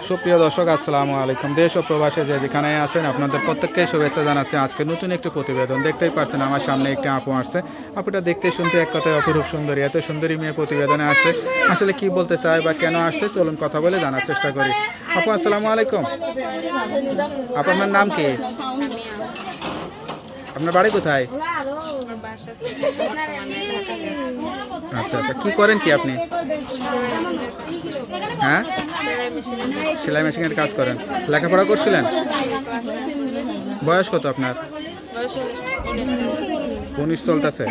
সুপ্রিয় দর্শক, আসসালামু আলাইকুম। দেশ ও প্রবাসে যে যেখানে আছেন আপনাদের প্রত্যেককে শুভেচ্ছা জানাচ্ছি। আজকে নতুন একটি প্রতিবেদন দেখতেই পাচ্ছেন, আমার সামনে একটি আপু আসছে। আপুটা দেখতে শুনতে এক কথায় অপরূপ সুন্দরী, এত সুন্দরী মেয়ে প্রতিবেদনে আসছে। আসলে কি বলতে চায় বা কেন আসছে, চলুন কথা বলে জানার চেষ্টা করি। আপু আসসালামু আলাইকুম। আপনার নাম কি? আপনার বাড়ি কোথায়? আচ্ছা আচ্ছা, কি করেন কি আপনি? হ্যাঁ, সেলাই মেশিনের কাজ করেন। লেখাপড়া করছিলেন? বয়স কত আপনার? 19 চলতেছে।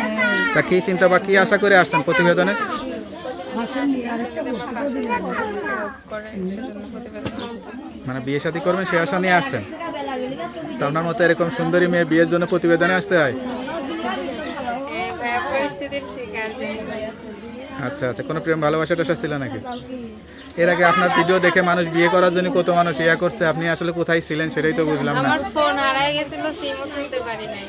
তা কি চিন্তা বা কি আশা করে আসছেন প্রতিবেদনে? মানে বিয়ে শাদী করবেন সে আশা নিয়ে আসছেন? তা আপনার মতো এরকম সুন্দরী মেয়ে বিয়ের জন্য প্রতিবেদনে আসতে হয়? আচ্ছা আচ্ছা, কোনো প্রেম ভালোবাসা টাসা ছিল নাকি? এর আগে আপনার ভিডিও দেখে মানুষ বিয়ে করার জন্য কত মানুষ ইয়া করছে, আপনি আসলে কোথায় ছিলেন সেটাই তো বুঝলাম না। আমার ফোন হারায় গেছিল, সিমও তুলতে পারি নাই।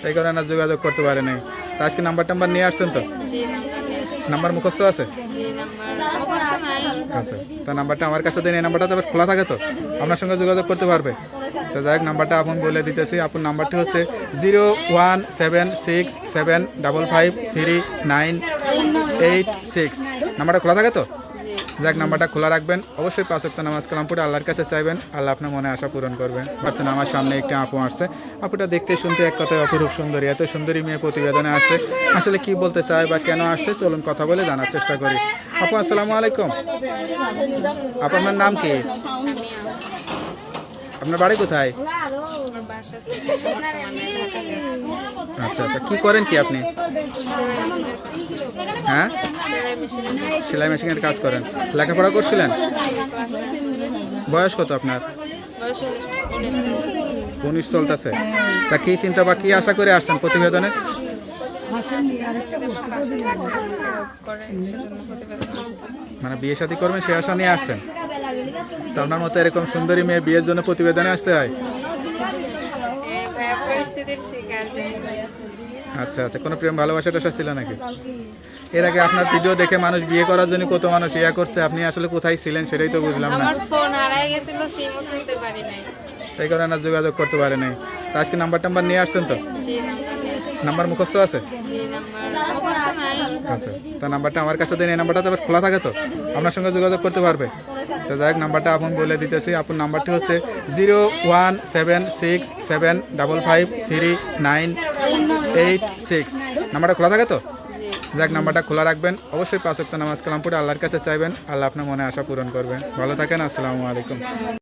এই কারণে আর যোগাযোগ করতে পারে নাই। তা আজকে নাম্বার নিয়ে আসছেন তো? জি, নাম্বার নিয়ে আসছি। নাম্বার মুখস্থ আছে? জি, নাম্বার মুখস্থ নাই। আচ্ছা, তা নাম্বারটা আমার কাছে দেন। এই নাম্বারটা তো আবার খোলা থাকে, তো আপনার সঙ্গে যোগাযোগ করতে পারবে। তো যাই হোক, নাম্বারটা আপনি বলে দিতেছি। আপনার নাম্বারটি হচ্ছে 01767553986। নাম্বারটা খোলা থাকে তো? যাক, নাম্বারটা খোলা রাখবেন। অবশ্যই 5 ওয়াক্ত নামাজ কালাম পড়ে আল্লাহর কাছে চাইবেন, আল্লাহ আপনার মনে আশা পূরণ করবেন। পাচ্ছেন আমার সামনে একটি আপু আসছে। আপুটা দেখতে শুনতে এক কথায় অপরূপ সুন্দরী, এত সুন্দরী মেয়ে প্রতিবেদনে আসছে। আসলে কি বলতে চায় বা কেন আসছে, চলুন কথা বলে জানার চেষ্টা করি। আপু আসসালামু আলাইকুম। আপনার নাম কি? আপনার বাড়ি কোথায়? আমার বাসা ছিল বর্তমানে ঢাকা গেছে। আচ্ছা আচ্ছা, কি করেন কি আপনি? হ্যাঁ, সেলাই মেশিনের কাজ করেন। লেখাপড়া করছিলেন? বয়স কত আপনার? বয়স 19 19 চলতেছে। তা কি চিন্তা বা কি আশা করে আসছেন প্রতিবেদনে? মানে বিয়ে শাদী করবেন সে আশা নিয়ে আসছেন? তা আপনার মতো এরকম সুন্দরী মেয়ে বিয়ের জন্য প্রতিবেদনে আসতে হয়? পরিস্থিতির শিকার। আচ্ছা আচ্ছা, কোনো প্রেম ভালোবাসা টাসা ছিল নাকি? এর আগে আপনার ভিডিও দেখে মানুষ বিয়ে করার জন্য কত মানুষ ইয়া করছে, আপনি আসলে কোথায় ছিলেন সেটাই তো বুঝলাম না। আমার ফোন হারায় গেছিল, সিমও তুলতে পারি নাই। এই কারণে আর যোগাযোগ করতে পারে নাই। তা আজকে নাম্বার নিয়ে আসছেন তো? জি, নাম্বার নিয়ে আসছি। নাম্বার মুখস্থ আছে? জি, নাম্বার মুখস্থ নাই। আচ্ছা, তা নাম্বারটা আমার কাছে দেন। এই নাম্বারটা তো আবার খোলা থাকে তো, আপনার সঙ্গে যোগাযোগ করতে পারবে। তো যাই হোক, নাম্বারটা আপনি বলে দিতেছি। আপনার নাম্বারটি হচ্ছে 01767553986। নাম্বারটা খোলা থাকে তো? যাক, নাম্বারটা খোলা রাখবেন। অবশ্যই 5 ওয়াক্ত নামাজ কালাম পড়ে আল্লাহর কাছে চাইবেন, আল্লাহ আপনার মনে আশা পূরণ করবেন। ভালো থাকেন, আসসালামু আলাইকুম।